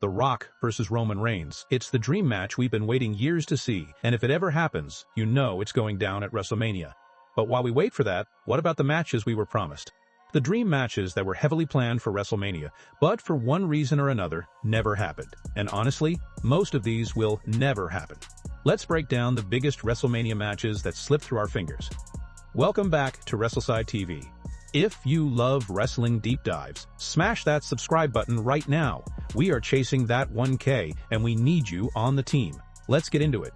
The Rock versus Roman Reigns. It's the dream match we've been waiting years to see, and if it ever happens, you know it's going down at WrestleMania. But while we wait for that, what about the matches we were promised? The dream matches that were heavily planned for WrestleMania, but for one reason or another, never happened. And honestly, most of these will never happen. Let's break down the biggest WrestleMania matches that slipped through our fingers. Welcome back to Wrestleside TV. If you love wrestling deep dives, smash that subscribe button right now. We are chasing that 1K, and we need you on the team. Let's get into it.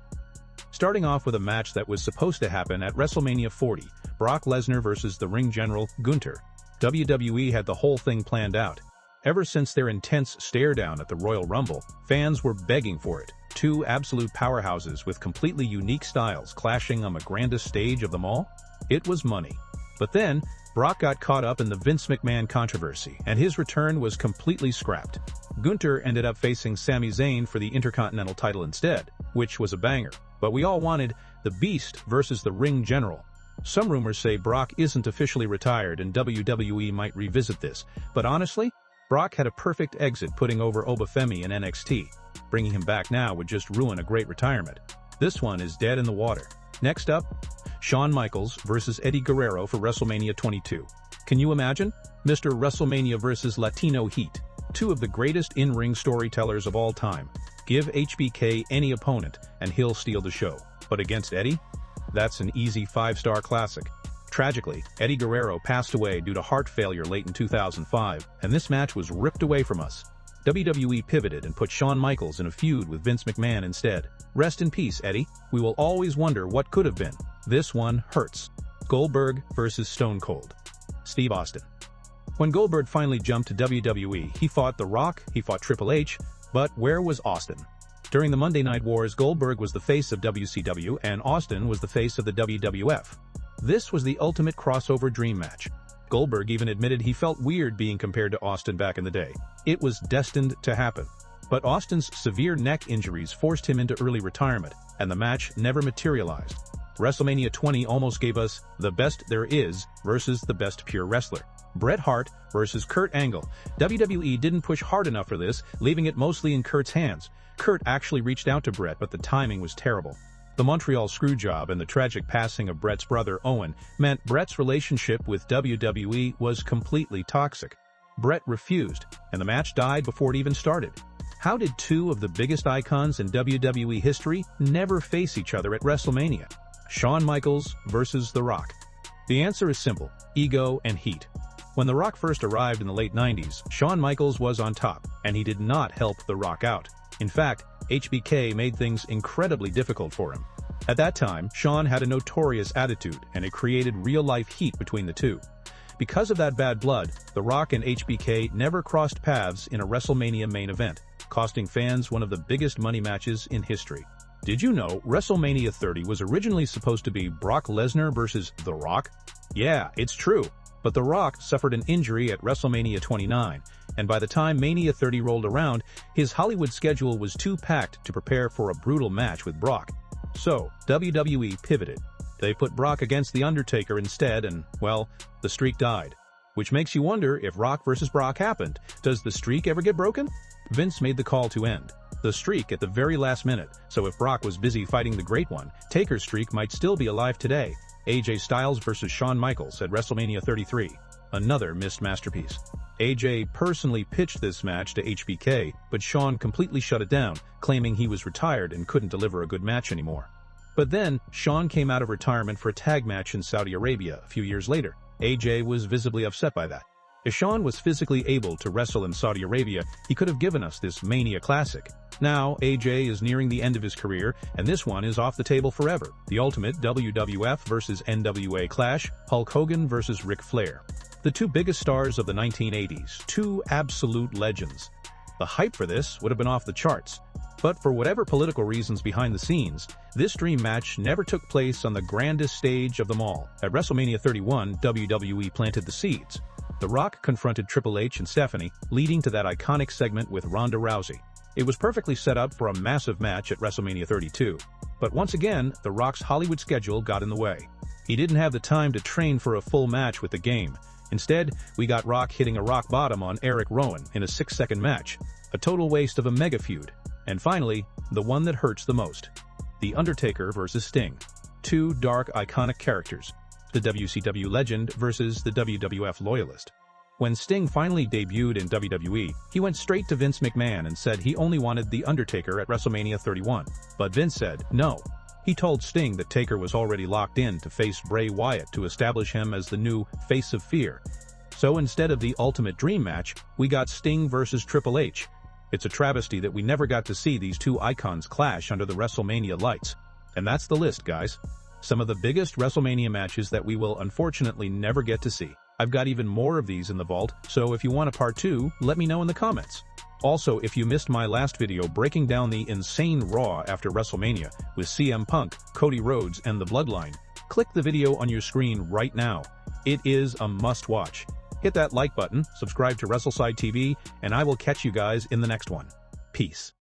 Starting off with a match that was supposed to happen at WrestleMania 40, Brock Lesnar versus the ring general, Gunther. WWE had the whole thing planned out. Ever since their intense stare-down at the Royal Rumble, fans were begging for it. Two absolute powerhouses with completely unique styles clashing on the grandest stage of them all? It was money. But then, Brock got caught up in the Vince McMahon controversy, and his return was completely scrapped. Gunther ended up facing Sami Zayn for the Intercontinental title instead, which was a banger. But we all wanted the Beast versus the Ring General. Some rumors say Brock isn't officially retired and WWE might revisit this, but honestly, Brock had a perfect exit putting over Obafemi in NXT. Bringing him back now would just ruin a great retirement. This one is dead in the water. Next up, Shawn Michaels versus Eddie Guerrero for WrestleMania 22. Can you imagine? Mr. WrestleMania versus Latino Heat. Two of the greatest in-ring storytellers of all time. Give HBK any opponent and he'll steal the show. But against Eddie? That's an easy 5-star classic. Tragically, Eddie Guerrero passed away due to heart failure late in 2005, and this match was ripped away from us. WWE pivoted and put Shawn Michaels in a feud with Vince McMahon instead. Rest in peace, Eddie. We will always wonder what could have been. This one hurts. Goldberg versus Stone Cold. Steve Austin. When Goldberg finally jumped to WWE, he fought The Rock, he fought Triple H, but where was Austin? During the Monday Night Wars, Goldberg was the face of WCW and Austin was the face of the WWF. This was the ultimate crossover dream match. Goldberg even admitted he felt weird being compared to Austin back in the day. It was destined to happen. But Austin's severe neck injuries forced him into early retirement, and the match never materialized. WrestleMania 20 almost gave us the best there is versus the best pure wrestler. Bret Hart versus Kurt Angle. WWE didn't push hard enough for this, leaving it mostly in Kurt's hands. Kurt actually reached out to Bret, but the timing was terrible. The Montreal Screwjob and the tragic passing of Bret's brother Owen meant Bret's relationship with WWE was completely toxic. Bret refused, and the match died before it even started. How did two of the biggest icons in WWE history never face each other at WrestleMania? Shawn Michaels versus The Rock. The answer is simple: ego and heat. When The Rock first arrived in the late 90s, Shawn Michaels was on top, and he did not help The Rock out. In fact, HBK made things incredibly difficult for him. At that time, Shawn had a notorious attitude, and it created real-life heat between the two. Because of that bad blood, The Rock and HBK never crossed paths in a WrestleMania main event, costing fans one of the biggest money matches in history. Did you know WrestleMania 30 was originally supposed to be Brock Lesnar versus The Rock? Yeah, it's true. But The Rock suffered an injury at WrestleMania 29, and by the time Mania 30 rolled around, his Hollywood schedule was too packed to prepare for a brutal match with Brock. So, WWE pivoted. They put Brock against The Undertaker instead and, well, the streak died. Which makes you wonder, if Rock versus Brock happened, does the streak ever get broken? Vince made the call to end the streak at the very last minute, so if Brock was busy fighting the Great One, Taker's streak might still be alive today. AJ Styles versus Shawn Michaels at WrestleMania 33. Another missed masterpiece. AJ personally pitched this match to HBK, but Shawn completely shut it down, claiming he was retired and couldn't deliver a good match anymore. But then, Shawn came out of retirement for a tag match in Saudi Arabia a few years later. AJ was visibly upset by that. If Shawn was physically able to wrestle in Saudi Arabia, he could have given us this Mania classic. Now, AJ is nearing the end of his career, and this one is off the table forever. The ultimate WWF versus NWA clash, Hulk Hogan versus Ric Flair. The two biggest stars of the 1980s, two absolute legends. The hype for this would have been off the charts. But for whatever political reasons behind the scenes, this dream match never took place on the grandest stage of them all. At WrestleMania 31, WWE planted the seeds. The Rock confronted Triple H and Stephanie, leading to that iconic segment with Ronda Rousey. It was perfectly set up for a massive match at WrestleMania 32. But once again, The Rock's Hollywood schedule got in the way. He didn't have the time to train for a full match with the Game. Instead, we got Rock hitting a rock bottom on Eric Rowan in a 6-second match. A total waste of a mega feud. And finally, the one that hurts the most. The Undertaker versus Sting. Two dark, iconic characters. The WCW legend versus the WWF loyalist. When Sting finally debuted in WWE, he went straight to Vince McMahon and said he only wanted The Undertaker at WrestleMania 31. But Vince said no. He told Sting that Taker was already locked in to face Bray Wyatt to establish him as the new Face of Fear. So instead of the Ultimate Dream match, we got Sting versus Triple H. It's a travesty that we never got to see these two icons clash under the WrestleMania lights. And that's the list, guys. Some of the biggest WrestleMania matches that we will unfortunately never get to see. I've got even more of these in the vault, so if you want a part 2, let me know in the comments. Also, if you missed my last video breaking down the insane Raw after WrestleMania with CM Punk, Cody Rhodes, and The Bloodline, click the video on your screen right now. It is a must-watch. Hit that like button, subscribe to Wrestleside TV, and I will catch you guys in the next one. Peace.